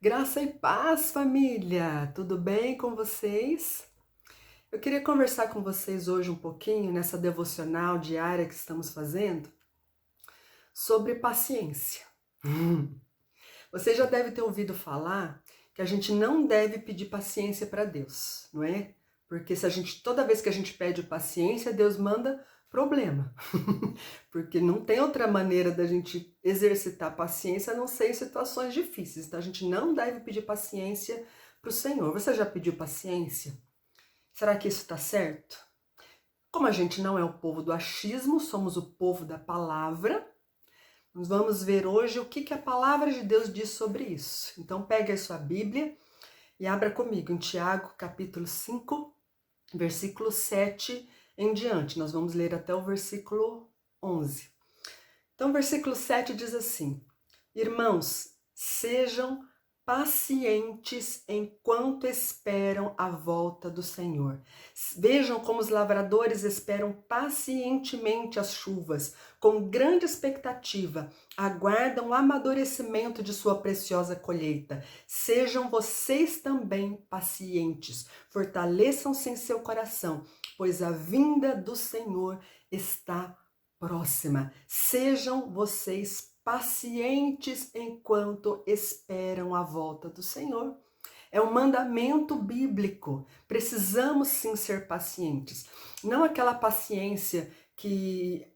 Graça e paz, família! Tudo bem com vocês? Eu queria conversar com vocês hoje um pouquinho nessa devocional diária que estamos fazendo sobre paciência. Você já deve ter ouvido falar que a gente não deve pedir paciência para Deus, não é? Porque se a gente toda vez que a gente pede paciência, Deus manda problema. Porque não tem outra maneira da gente exercitar paciência a não ser em situações difíceis. Então a gente não deve pedir paciência para o Senhor. Você já pediu paciência? Será que isso está certo? Como a gente não é o povo do achismo, somos o povo da palavra. Nós vamos ver hoje o que a palavra de Deus diz sobre isso. Então pegue a sua Bíblia e abra comigo em Tiago, capítulo 5, versículo 7 em diante. Nós vamos ler até o versículo 11. Então, o versículo 7 diz assim: Irmãos, sejam pacientes enquanto esperam a volta do Senhor. Vejam como os lavradores esperam pacientemente as chuvas, com grande expectativa, aguardam o amadurecimento de sua preciosa colheita. Sejam vocês também pacientes, fortaleçam-se em seu coração, pois a vinda do Senhor está próxima. Sejam vocês pacientes enquanto esperam a volta do Senhor. É um mandamento bíblico. Precisamos sim ser pacientes. Não aquela paciência que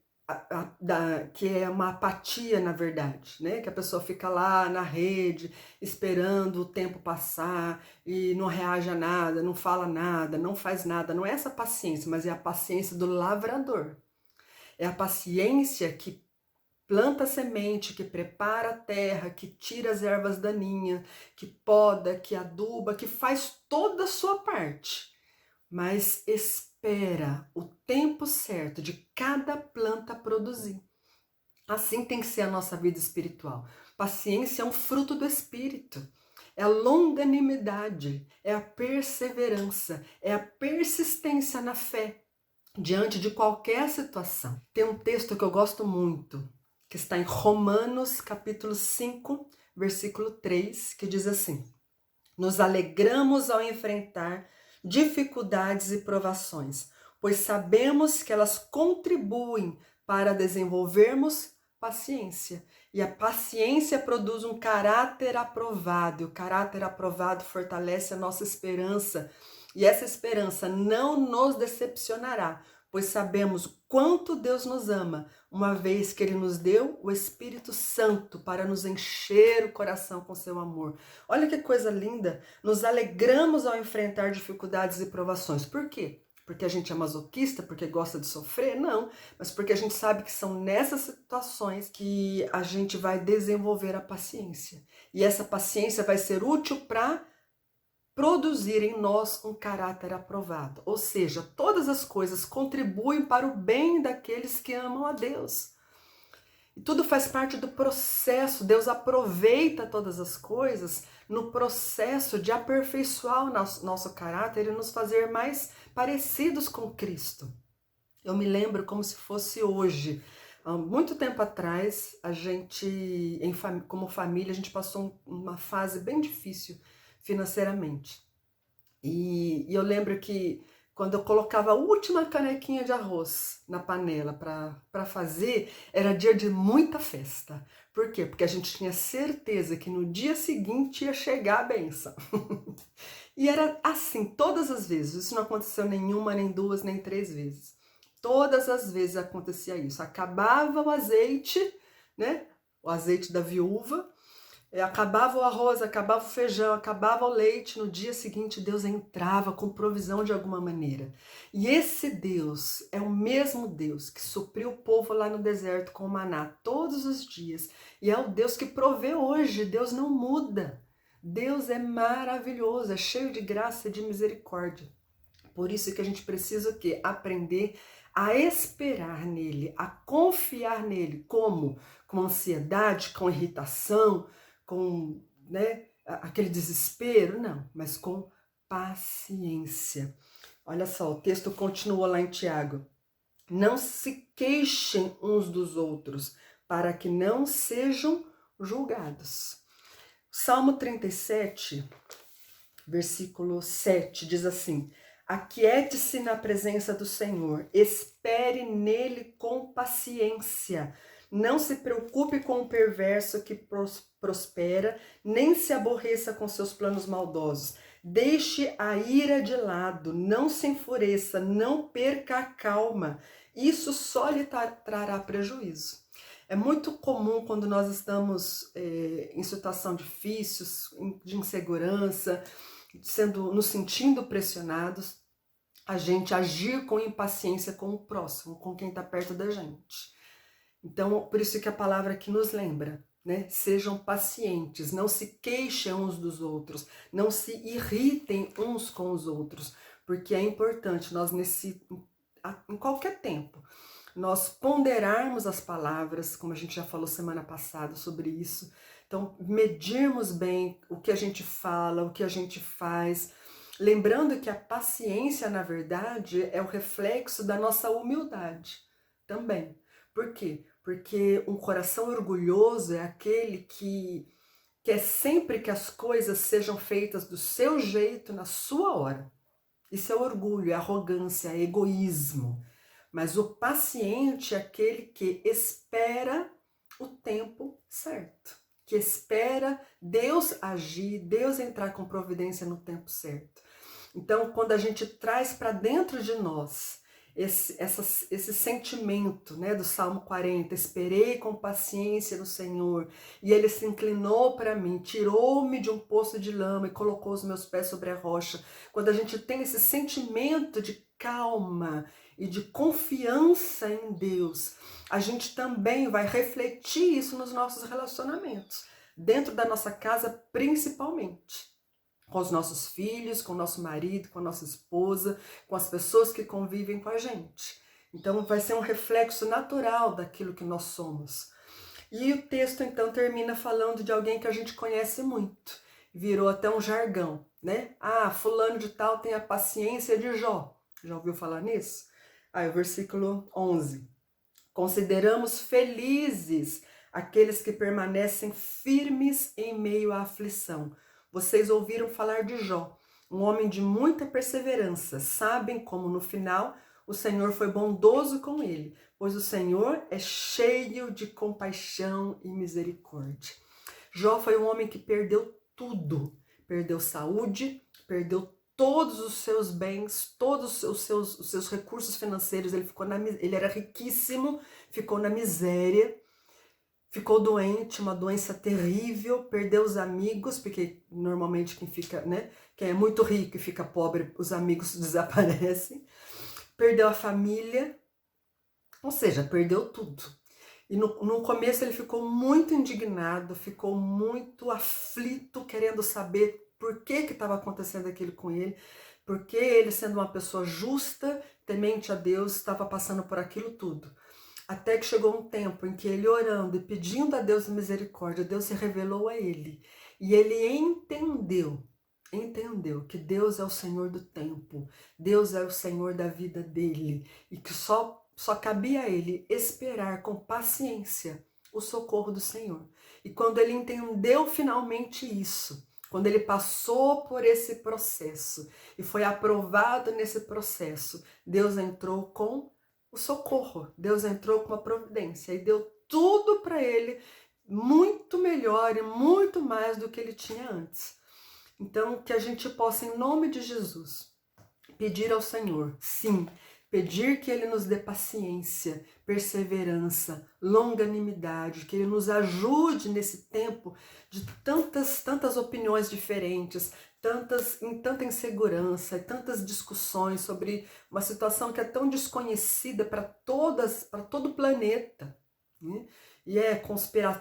é uma apatia, na verdade, né? Que a pessoa fica lá na rede, esperando o tempo passar e não reage a nada, não fala nada, não faz nada. Não é essa paciência, mas é a paciência do lavrador. É a paciência que planta a semente, que prepara a terra, que tira as ervas daninhas, que poda, que aduba, que faz toda a sua parte, mas espera o tempo certo de cada planta produzir. Assim tem que ser a nossa vida espiritual. Paciência é um fruto do Espírito. É a longanimidade, é a perseverança, é a persistência na fé diante de qualquer situação. Tem um texto que eu gosto muito, que está em Romanos, capítulo 5, versículo 3, que diz assim: Nos alegramos ao enfrentar dificuldades e provações, pois sabemos que elas contribuem para desenvolvermos paciência. E a paciência produz um caráter aprovado, e o caráter aprovado fortalece a nossa esperança. E essa esperança não nos decepcionará, pois sabemos o quanto Deus nos ama, uma vez que Ele nos deu o Espírito Santo para nos encher o coração com seu amor. Olha que coisa linda! Nos alegramos ao enfrentar dificuldades e provações. Por quê? Porque a gente é masoquista, porque gosta de sofrer? Não, mas porque a gente sabe que são nessas situações que a gente vai desenvolver a paciência. E essa paciência vai ser útil para produzir em nós um caráter aprovado. Ou seja, todas as coisas contribuem para o bem daqueles que amam a Deus. E tudo faz parte do processo. Deus aproveita todas as coisas no processo de aperfeiçoar o nosso caráter e nos fazer mais parecidos com Cristo. Eu me lembro como se fosse hoje. Há muito tempo atrás, a gente, como família, a gente passou uma fase bem difícil financeiramente. E eu lembro que quando eu colocava a última canequinha de arroz na panela para fazer, era dia de muita festa. Por quê? Porque a gente tinha certeza que no dia seguinte ia chegar a bênção. E era assim todas as vezes. Isso não aconteceu nenhuma, nem duas, nem três vezes. Todas as vezes acontecia isso. Acabava o azeite, né? O azeite da viúva. Acabava o arroz, acabava o feijão, acabava o leite, no dia seguinte Deus entrava com provisão de alguma maneira. E esse Deus é o mesmo Deus que supriu o povo lá no deserto com o maná todos os dias. E é o Deus que provê hoje, Deus não muda. Deus é maravilhoso, é cheio de graça e de misericórdia. Por isso que a gente precisa o quê? Aprender a esperar nele, a confiar nele. Como? Com ansiedade, com irritação, com, né, aquele desespero? Não, mas com paciência. Olha só, o texto continua lá em Tiago. Não se queixem uns dos outros, para que não sejam julgados. Salmo 37, versículo 7, diz assim: aquiete-se na presença do Senhor, espere nele com paciência. Não se preocupe com o perverso que prospera, nem se aborreça com seus planos maldosos. Deixe a ira de lado, não se enfureça, não perca a calma. Isso só lhe trará prejuízo. É muito comum quando nós estamos em situação difícil, de insegurança, nos sentindo pressionados, a gente agir com impaciência com o próximo, com quem está perto da gente. Então, por isso que a palavra aqui nos lembra, né? Sejam pacientes, não se queixem uns dos outros, não se irritem uns com os outros, porque é importante nós em qualquer tempo, nós ponderarmos as palavras, como a gente já falou semana passada sobre isso. Então, medirmos bem o que a gente fala, o que a gente faz, lembrando que a paciência, na verdade, é o reflexo da nossa humildade também. Por quê? Porque um coração orgulhoso é aquele que quer sempre que as coisas sejam feitas do seu jeito, na sua hora. Isso é orgulho, é arrogância, é egoísmo. Mas o paciente é aquele que espera o tempo certo, que espera Deus agir, Deus entrar com providência no tempo certo. Então, quando a gente traz para dentro de nós esse sentimento, né, do Salmo 40, esperei com paciência no Senhor, e Ele se inclinou para mim, tirou-me de um poço de lama e colocou os meus pés sobre a rocha. Quando a gente tem esse sentimento de calma e de confiança em Deus, a gente também vai refletir isso nos nossos relacionamentos, dentro da nossa casa principalmente. Com os nossos filhos, com o nosso marido, com a nossa esposa, com as pessoas que convivem com a gente. Então vai ser um reflexo natural daquilo que nós somos. E o texto então termina falando de alguém que a gente conhece muito. Virou até um jargão, né? Ah, fulano de tal tem a paciência de Jó. Já ouviu falar nisso? Aí o versículo 11. Consideramos felizes aqueles que permanecem firmes em meio à aflição. Vocês ouviram falar de Jó, um homem de muita perseverança. Sabem como no final o Senhor foi bondoso com ele, pois o Senhor é cheio de compaixão e misericórdia. Jó foi um homem que perdeu tudo. Perdeu saúde, perdeu todos os seus bens, todos os seus recursos financeiros. Ele era riquíssimo, ficou na miséria. Ficou doente, uma doença terrível, perdeu os amigos, porque normalmente quem fica, né, quem é muito rico e fica pobre, os amigos desaparecem. Perdeu a família, ou seja, perdeu tudo. E no começo ele ficou muito indignado, ficou muito aflito, querendo saber por que estava acontecendo aquilo com ele, porque ele, sendo uma pessoa justa, temente a Deus, estava passando por aquilo tudo. Até que chegou um tempo em que ele, orando e pedindo a Deus misericórdia, Deus se revelou a ele. E ele entendeu que Deus é o Senhor do tempo, Deus é o Senhor da vida dele, e que só cabia a ele esperar com paciência o socorro do Senhor. E quando ele entendeu finalmente isso, quando ele passou por esse processo e foi aprovado nesse processo, Deus entrou com o socorro, Deus entrou com a providência e deu tudo para ele, muito melhor e muito mais do que ele tinha antes. Então, que a gente possa, em nome de Jesus, pedir ao Senhor, sim, pedir que Ele nos dê paciência, perseverança, longanimidade, que Ele nos ajude nesse tempo de tantas opiniões diferentes, tanta insegurança, tantas discussões sobre uma situação que é tão desconhecida para todo o planeta, né? E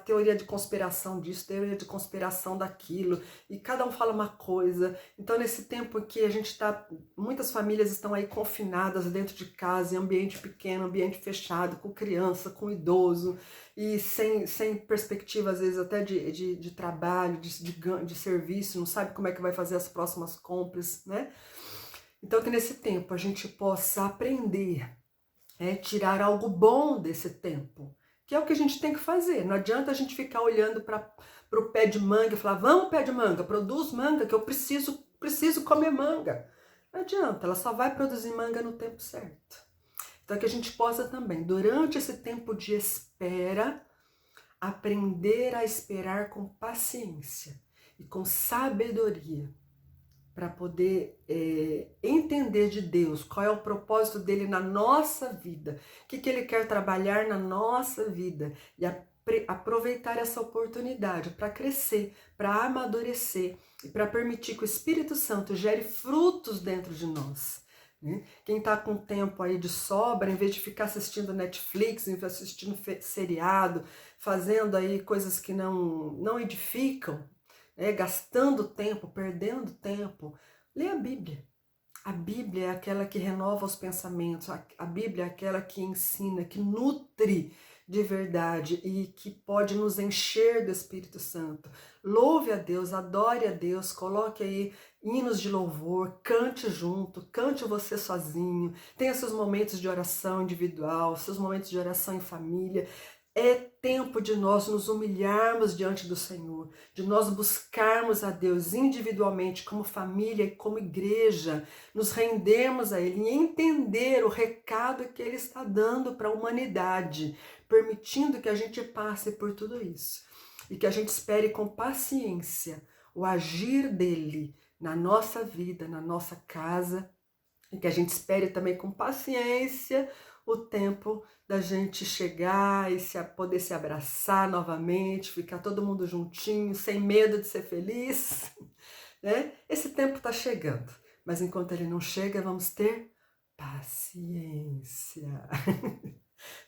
teoria de conspiração disso, teoria de conspiração daquilo, e cada um fala uma coisa. Então, nesse tempo que a gente muitas famílias estão aí confinadas dentro de casa, em ambiente pequeno, ambiente fechado, com criança, com idoso, e sem perspectiva, às vezes, até de trabalho, de serviço, não sabe como é que vai fazer as próximas compras, né? Então, que nesse tempo a gente possa aprender, tirar algo bom desse tempo, que é o que a gente tem que fazer. Não adianta a gente ficar olhando para para o pé de manga e falar, vamos pé de manga, produz manga que eu preciso comer manga. Não adianta, ela só vai produzir manga no tempo certo. Então que a gente possa também, durante esse tempo de espera, aprender a esperar com paciência e com sabedoria, para poder entender de Deus qual é o propósito dele na nossa vida, o que ele quer trabalhar na nossa vida e aproveitar essa oportunidade para crescer, para amadurecer e para permitir que o Espírito Santo gere frutos dentro de nós. Quem está com tempo aí de sobra, em vez de ficar assistindo Netflix, em vez de assistindo seriado, fazendo aí coisas que não edificam, gastando tempo, perdendo tempo, lê a Bíblia. A Bíblia é aquela que renova os pensamentos, a Bíblia é aquela que ensina, que nutre de verdade e que pode nos encher do Espírito Santo. Louve a Deus, adore a Deus, coloque aí hinos de louvor, cante junto, cante você sozinho, tenha seus momentos de oração individual, seus momentos de oração em família. É tempo de nós nos humilharmos diante do Senhor, de nós buscarmos a Deus individualmente, como família e como igreja, nos rendermos a Ele e entender o recado que Ele está dando para a humanidade, permitindo que a gente passe por tudo isso e que a gente espere com paciência o agir dEle na nossa vida, na nossa casa, e que a gente espere também com paciência o tempo da gente chegar e poder se abraçar novamente, ficar todo mundo juntinho, sem medo de ser feliz, né? Esse tempo está chegando, mas enquanto ele não chega, vamos ter paciência.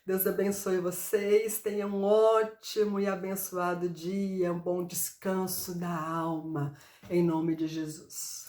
Deus abençoe vocês, tenham um ótimo e abençoado dia, um bom descanso da alma, em nome de Jesus.